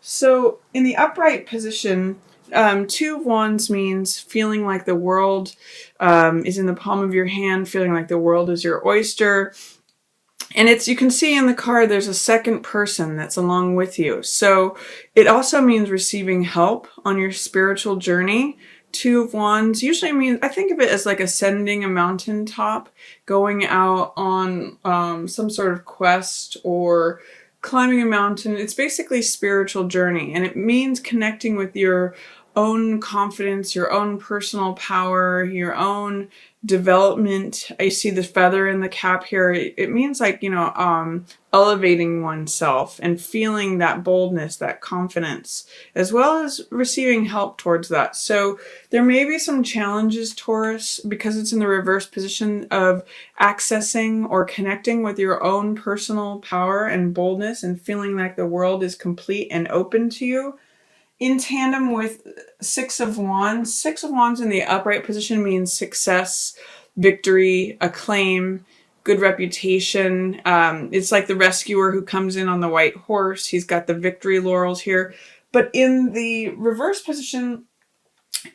So in the upright position, Two of Wands means feeling like the world is in the palm of your hand, feeling like the world is your oyster. And you can see in the card, there's a second person that's along with you. So it also means receiving help on your spiritual journey. Two of Wands usually means, I think of it as like ascending a mountaintop, going out on some sort of quest or climbing a mountain. It's basically spiritual journey, and it means connecting with your own confidence, your own personal power, your own development. I see the feather in the cap here. It means like, elevating oneself and feeling that boldness, that confidence, as well as receiving help towards that. So there may be some challenges, Taurus, because it's in the reverse position of accessing or connecting with your own personal power and boldness and feeling like the world is complete and open to you. In tandem with Six of Wands. Six of Wands in the upright position means success, victory, acclaim, good reputation. It's like the rescuer who comes in on the white horse. He's got the victory laurels here. But in the reverse position,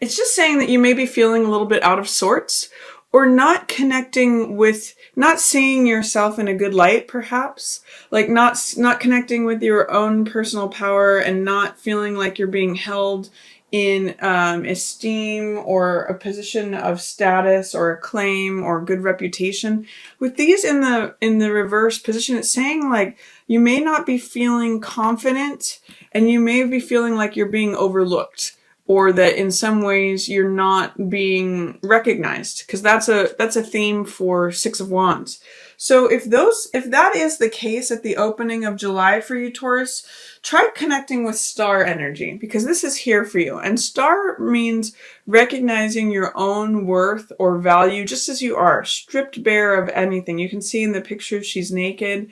it's just saying that you may be feeling a little bit out of sorts, or not connecting with, not seeing yourself in a good light, perhaps. Like not connecting with your own personal power and not feeling like you're being held in esteem or a position of status or acclaim or good reputation. With these in the reverse position, it's saying like you may not be feeling confident and you may be feeling like you're being overlooked, or that in some ways you're not being recognized, because that's a theme for Six of Wands. So if that is the case at the opening of July for you, Taurus, try connecting with star energy, because this is here for you. And star means recognizing your own worth or value just as you are, stripped bare of anything. You can see in the picture she's naked.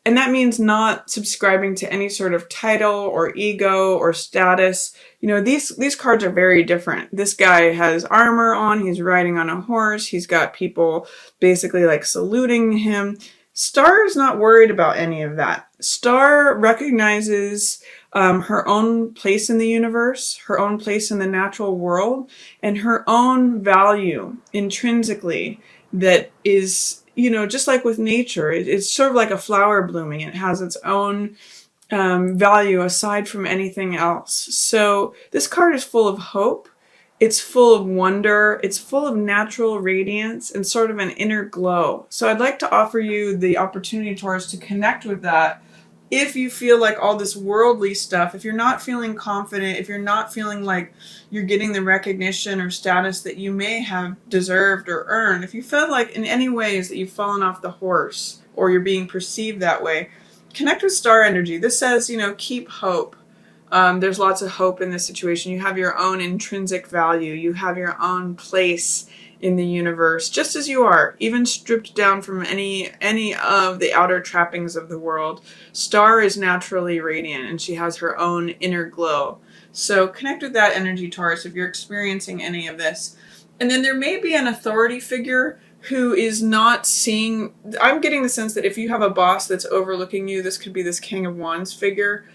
And that means not subscribing to any sort of title or ego or status. These cards are very different. This guy has armor on. He's riding on a horse. He's got people basically like saluting him. Star is not worried about any of that. Star recognizes her own place in the universe, her own place in the natural world, and her own value intrinsically that is, just like with nature, it's sort of like a flower blooming. It has its own value aside from anything else. So this card is full of hope. It's full of wonder. It's full of natural radiance and sort of an inner glow. So I'd like to offer you the opportunity, Taurus, to connect with that. If you feel like all this worldly stuff, if you're not feeling confident, if you're not feeling like you're getting the recognition or status that you may have deserved or earned, if you feel like in any ways that you've fallen off the horse or you're being perceived that way, connect with star energy. This says, keep hope. There's lots of hope in this situation. You have your own intrinsic value. You have your own place in the universe, just as you are, even stripped down from any of the outer trappings of the world. Star is naturally radiant, and she has her own inner glow. So connect with that energy, Taurus, if you're experiencing any of this. And then there may be an authority figure who is not seeing. I'm getting the sense that if you have a boss that's overlooking you, this could be this King of Wands figure.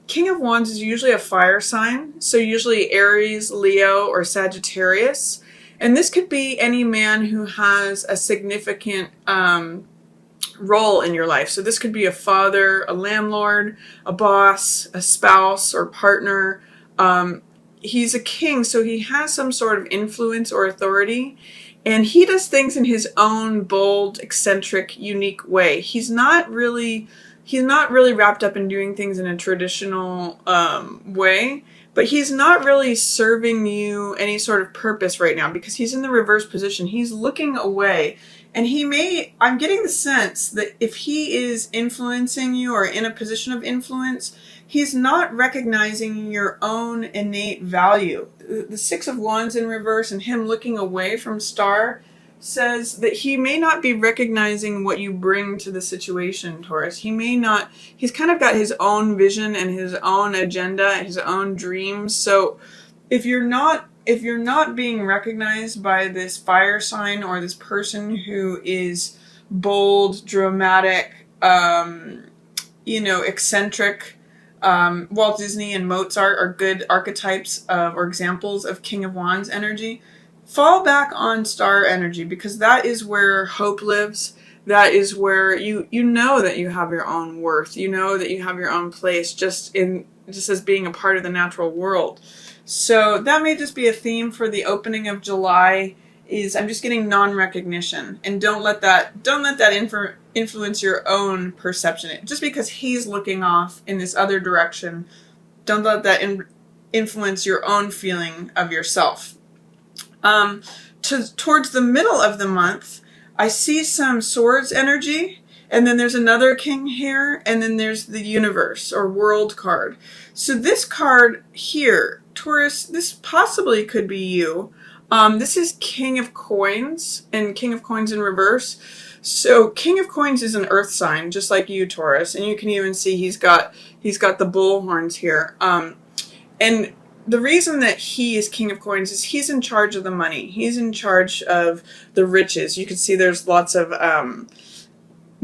King of Wands is usually a fire sign, so usually Aries, Leo, or Sagittarius. And this could be any man who has a significant role in your life. So this could be a father, a landlord, a boss, a spouse or partner. He's a king, so he has some sort of influence or authority. And he does things in his own bold, eccentric, unique way. He's not really wrapped up in doing things in a traditional way. But he's not really serving you any sort of purpose right now because he's in the reverse position. He's looking away. And I'm getting the sense that if he is influencing you or in a position of influence, he's not recognizing your own innate value. The Six of Wands in reverse and him looking away from star says that he may not be recognizing what you bring to the situation, Taurus. He's kind of got his own vision and his own agenda, his own dreams. So if you're not being recognized by this fire sign or this person who is bold, dramatic, eccentric, Walt Disney and Mozart are good archetypes or examples of King of Wands energy. Fall back on star energy, because that is where hope lives. That is where you know that you have your own worth. You know that you have your own place just as being a part of the natural world. So that may just be a theme for the opening of July. Is I'm just getting non-recognition, and don't let that influence your own perception. Just because he's looking off in this other direction, don't let that influence your own feeling of yourself. Towards the middle of the month, I see some swords energy, and then there's another king here, and then there's the universe or world card. So this card here, Taurus, this possibly could be you. This is King of Coins, and King of Coins in reverse. So King of Coins is an earth sign, just like you, Taurus. And you can even see he's got the bull horns here. And the reason that he is King of Coins is he's in charge of the money. He's in charge of the riches. You can see there's lots of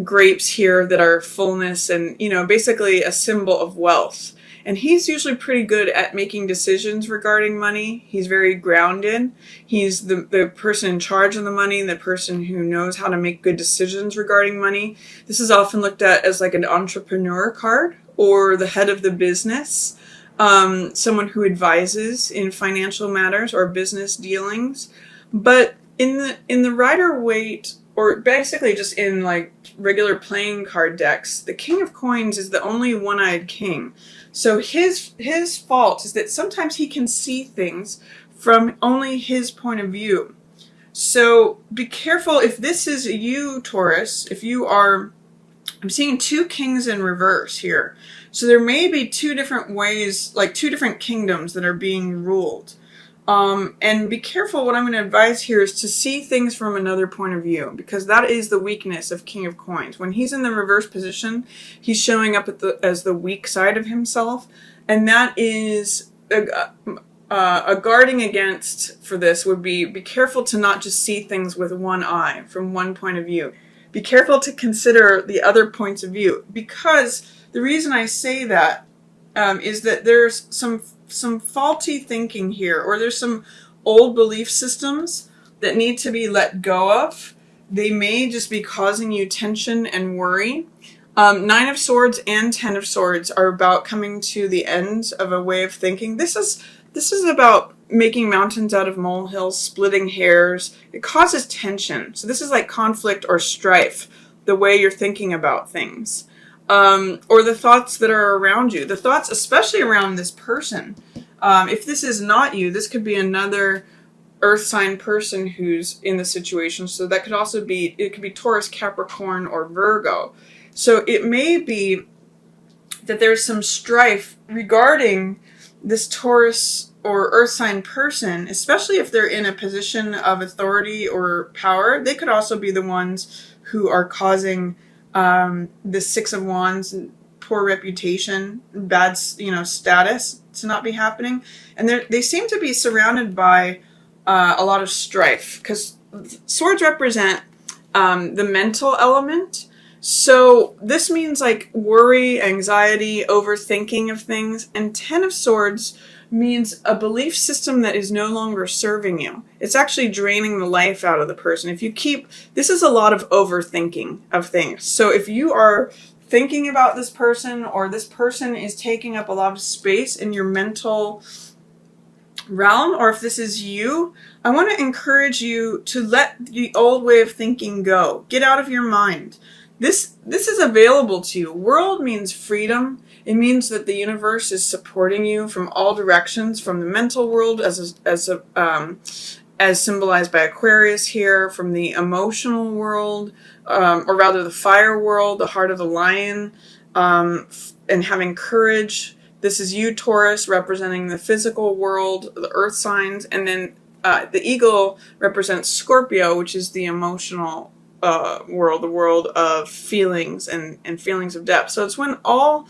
grapes here that are fullness and, basically a symbol of wealth. And he's usually pretty good at making decisions regarding money. He's very grounded. He's the person in charge of the money, the person who knows how to make good decisions regarding money. This is often looked at as like an entrepreneur card or the head of the business, someone who advises in financial matters or business dealings. But in the Rider-Waite, or basically just in like regular playing card decks, the King of Coins is the only one-eyed king. So his fault is that sometimes he can see things from only his point of view. So be careful if this is you, Taurus, if you are, I'm seeing two kings in reverse here. So there may be two different ways, like two different kingdoms that are being ruled. And be careful. What I'm going to advise here is to see things from another point of view, because that is the weakness of King of Coins. When he's in the reverse position, he's showing up as the weak side of himself. And that is a guarding against for this would be careful to not just see things with one eye from one point of view. Be careful to consider the other points of view, because the reason I say that is that there's some faulty thinking here, or there's some old belief systems that need to be let go of. They may just be causing you tension and worry. 9 of Swords and 10 of Swords are about coming to the end of a way of thinking. This is about making mountains out of molehills, splitting hairs. It causes tension. So this is like conflict or strife, the way you're thinking about things. Or the thoughts that are around you. The thoughts, especially around this person. If this is not you, this could be another earth sign person who's in the situation. So that could also be, it could be Taurus, Capricorn, or Virgo. So it may be that there's some strife regarding this Taurus or earth sign person, especially if they're in a position of authority or power. They could also be the ones who are causing the 6 of Wands, poor reputation, bad, status to not be happening. And they seem to be surrounded by a lot of strife, because swords represent the mental element. So this means like worry, anxiety, overthinking of things. And 10 of Swords means a belief system that is no longer serving you. It's actually draining the life out of the person. This is a lot of overthinking of things. So if you are thinking about this person, or this person is taking up a lot of space in your mental realm, or if this is you, I want to encourage you to let the old way of thinking go. Get out of your mind. This is available to you. World means freedom. It means that the universe is supporting you from all directions, from the mental world as symbolized by Aquarius here, from the emotional world, or rather the fire world, the heart of the lion, and having courage. This is you, Taurus, representing the physical world, the earth signs, and then the eagle represents Scorpio, which is the emotional world, the world of feelings and feelings of depth. So it's when all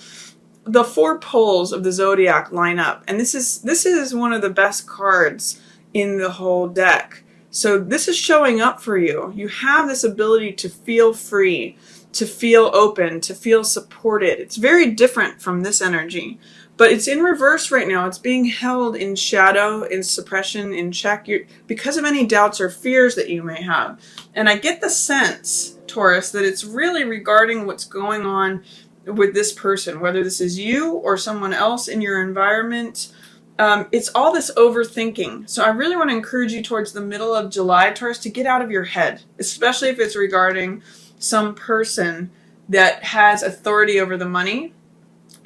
the 4 poles of the zodiac line up, and this is one of the best cards in the whole deck. So this is showing up for you. You have this ability to feel free, to feel open, to feel supported. It's very different from this energy, but it's in reverse right now. It's being held in shadow, in suppression, in check, because of any doubts or fears that you may have. And I get the sense, Taurus, that it's really regarding what's going on with this person, whether this is you or someone else in your environment. It's all this overthinking. So I really want to encourage you towards the middle of July, Taurus, to get out of your head, especially if it's regarding some person that has authority over the money.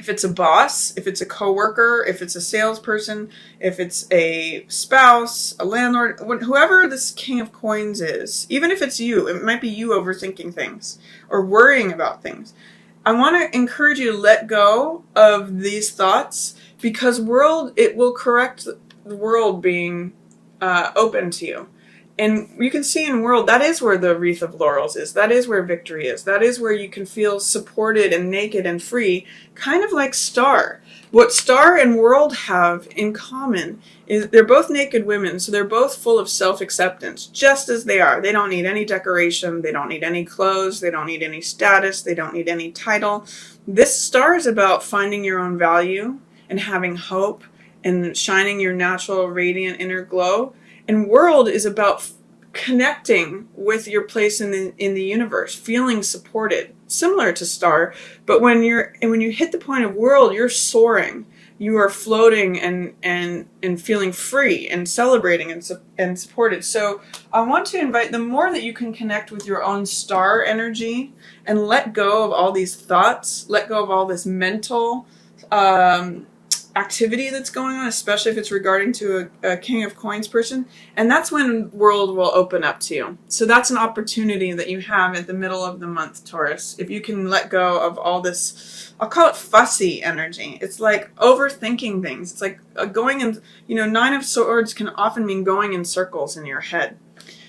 If it's a boss, if it's a coworker, if it's a salesperson, if it's a spouse, a landlord, whoever this King of Coins is, even if it's you, it might be you overthinking things or worrying about things. I want to encourage you to let go of these thoughts, because it will correct the world being open to you. And you can see in world, that is where the wreath of laurels is. That is where victory is. That is where you can feel supported and naked and free, kind of like Star. What Star and World have in common is they're both naked women, so they're both full of self-acceptance, just as they are. They don't need any decoration. They don't need any clothes. They don't need any status. They don't need any title. This Star is about finding your own value and having hope and shining your natural, radiant inner glow. And World is about connecting with your place in the universe, feeling supported, similar to Star. But when you hit the point of World, you're soaring, you are floating and feeling free and celebrating and supported. So I want to invite, the more that you can connect with your own Star energy and let go of all these thoughts, let go of all this mental activity that's going on, especially if it's regarding to a King of Coins person, and that's when World will open up to you. So that's an opportunity that you have at the middle of the month, Taurus. If you can let go of all this, I'll call it fussy energy. It's like overthinking things. It's like going in, Nine of Swords can often mean going in circles in your head.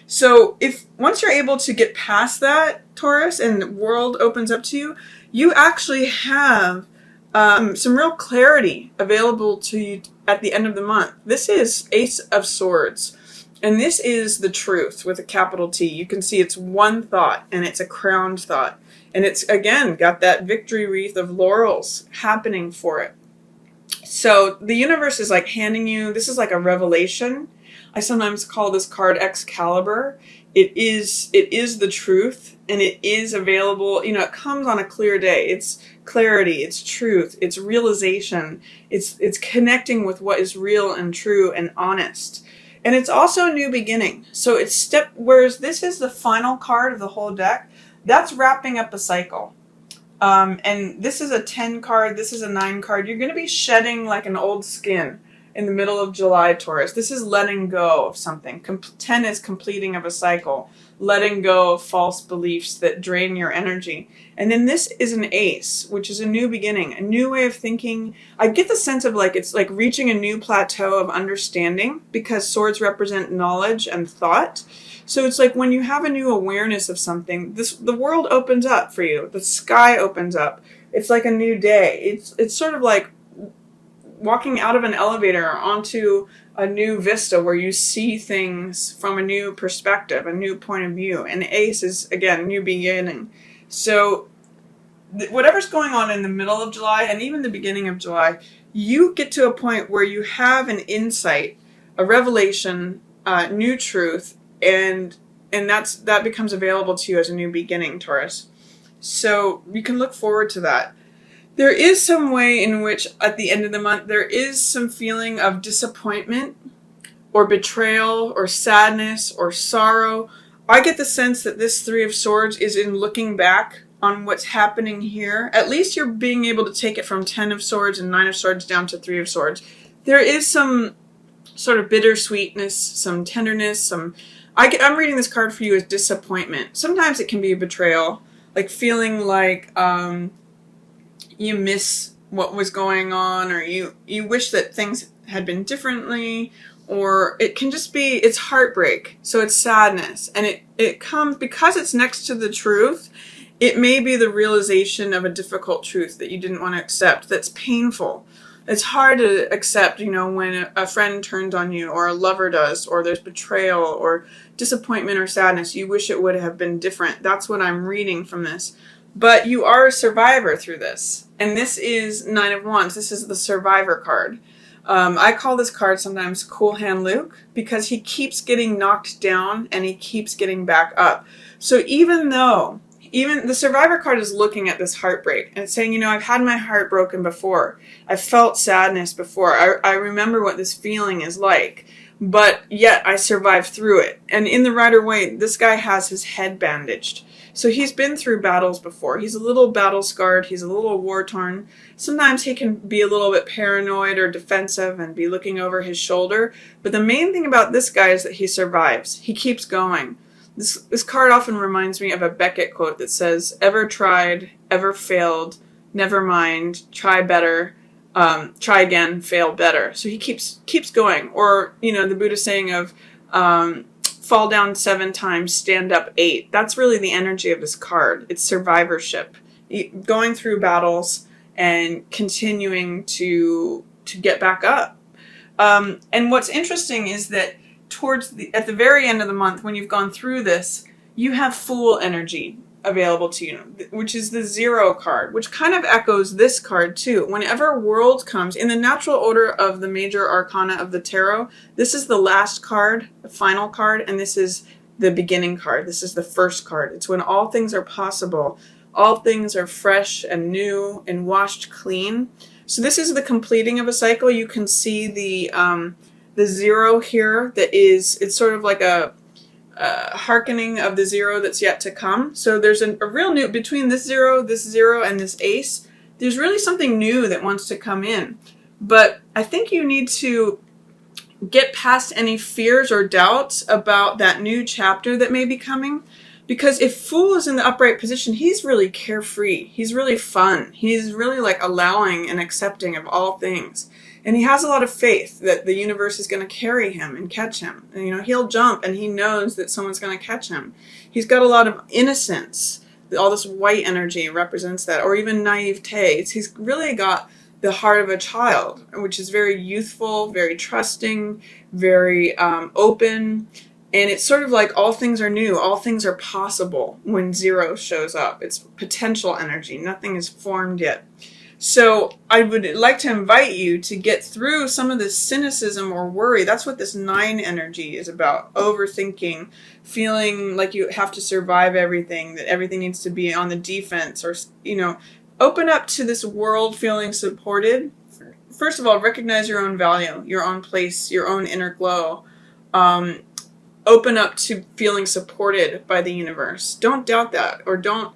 So once you're able to get past that, Taurus, and World opens up to you, you actually have some real clarity available to you at the end of the month. This is Ace of Swords, and this is the truth with a capital T. You can see it's one thought, and it's a crowned thought. And it's, again, got that victory wreath of laurels happening for it. So the universe is like handing you, this is like a revelation. I sometimes call this card Excalibur. It is the truth, and it is available. It comes on a clear day. It's clarity, it's truth, it's realization, it's connecting with what is real and true and honest. And it's also a new beginning. So it's whereas this is the final card of the whole deck, that's wrapping up a cycle. And this is a 10 card, this is a 9 card. You're going to be shedding like an old skin in the middle of July, Taurus. This is letting go of something. 10 is completing of a cycle, letting go of false beliefs that drain your energy. And then this is an ace, which is a new beginning, a new way of thinking. I get the sense of it's like reaching a new plateau of understanding, because swords represent knowledge and thought. So it's like when you have a new awareness of something, the world opens up for you. The sky opens up. It's like a new day. It's sort of like walking out of an elevator onto a new vista where you see things from a new perspective, a new point of view. And Ace is, again, new beginning. So whatever's going on in the middle of July and even the beginning of July, you get to a point where you have an insight, a revelation, new truth, and that becomes available to you as a new beginning, Taurus. So you can look forward to that. There is some way in which at the end of the month, there is some feeling of disappointment or betrayal or sadness or sorrow. I get the sense that this 3 of Swords is in looking back on what's happening here. At least you're being able to take it from 10 of Swords and 9 of Swords down to 3 of Swords. There is some sort of bittersweetness, some tenderness, I'm reading this card for you as disappointment. Sometimes it can be a betrayal, like feeling like you miss what was going on, or you wish that things had been differently, or it can just be, it's heartbreak. So it's sadness, and it comes because it's next to the truth. It may be the realization of a difficult truth that you didn't want to accept, that's painful. It's hard to accept, when a friend turns on you, or a lover does, or there's betrayal or disappointment or sadness. You wish it would have been different. That's what I'm reading from this. But you are a survivor through this. And this is Nine of Wands. This is the survivor card. I call this card sometimes Cool Hand Luke because he keeps getting knocked down and he keeps getting back up. So even the survivor card is looking at this heartbreak and it's saying, I've had my heart broken before. I've felt sadness before. I remember what this feeling is like. But yet I survived through it. And in the Rider Waite, this guy has his head bandaged. So he's been through battles before. He's a little battle scarred. He's a little war torn. Sometimes he can be a little bit paranoid or defensive and be looking over his shoulder. But the main thing about this guy is that he survives. He keeps going. This card often reminds me of a Beckett quote that says, ever tried, ever failed, never mind, try better, try again, fail better. So he keeps going. Or, the Buddha saying of, fall down 7 times, stand up 8. That's really the energy of this card. It's survivorship. Going through battles and continuing to get back up. And what's interesting is that at the very end of the month, when you've gone through this, you have Fool energy available to you, which is the 0 card, which kind of echoes this card too. Whenever World comes, in the natural order of the major arcana of the tarot, this is the last card, the final card, and this is the beginning card. This is the first card. It's when all things are possible. All things are fresh and new and washed clean. So this is the completing of a cycle. You can see the 0 here it's sort of like a hearkening of the 0 that's yet to come. So there's a real new, between this 0, and this ace, there's really something new that wants to come in. But I think you need to get past any fears or doubts about that new chapter that may be coming. Because if Fool is in the upright position, he's really carefree. He's really fun. He's really like allowing and accepting of all things. And he has a lot of faith that the universe is going to carry him and catch him. And, he'll jump and he knows that someone's going to catch him. He's got a lot of innocence. All this white energy represents that. Or even naivete. He's really got the heart of a child, which is very youthful, very trusting, very open. And it's sort of like all things are new. All things are possible when 0 shows up. It's potential energy. Nothing is formed yet. So I would like to invite you to get through some of this cynicism or worry. That's what this 9 energy is about. Overthinking, feeling like you have to survive everything, that everything needs to be on the defense, or, open up to this world feeling supported. First of all, recognize your own value, your own place, your own inner glow. Open up to feeling supported by the universe. Don't doubt that, or don't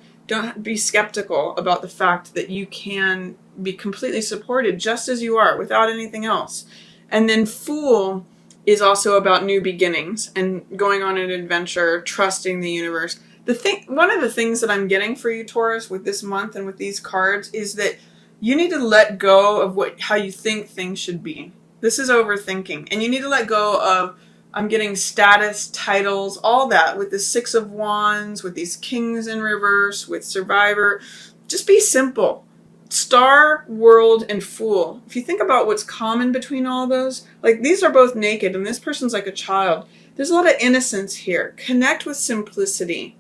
be skeptical about the fact that you can be completely supported just as you are without anything else. And then Fool is also about new beginnings and going on an adventure, trusting the universe. One of the things that I'm getting for you, Taurus, with this month and with these cards is that you need to let go of how you think things should be. This is overthinking. And you need to let go of, I'm getting status, titles, all that with the 6 of Wands, with these kings in reverse, with Survivor. Just be simple. Star, World, and Fool. If you think about what's common between all those, like these are both naked and this person's like a child. There's a lot of innocence here. Connect with simplicity,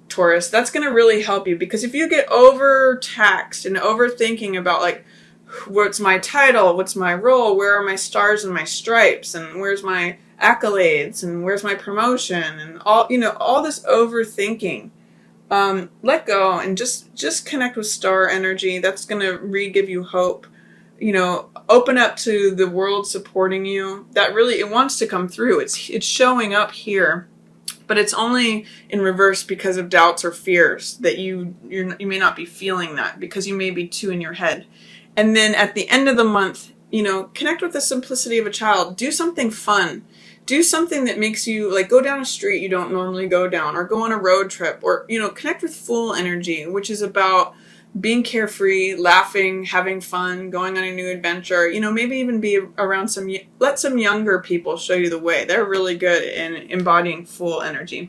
Taurus. That's going to really help you, because if you get overtaxed and overthinking about like, what's my title, what's my role, where are my stars and my stripes, and where's my accolades, and where's my promotion, and all this overthinking, let go and just connect with star energy. That's going to give you hope. Open up to the world supporting you. That really, it wants to come through. It's showing up here, but it's only in reverse because of doubts or fears that you may not be feeling that, because you may be too in your head. And then at the end of the month, connect with the simplicity of a child. Do something fun. Do something that makes you, like, go down a street you don't normally go down, or go on a road trip, or, connect with Fool energy, which is about being carefree, laughing, having fun, going on a new adventure. Maybe even be around let some younger people show you the way. They're really good in embodying Fool energy.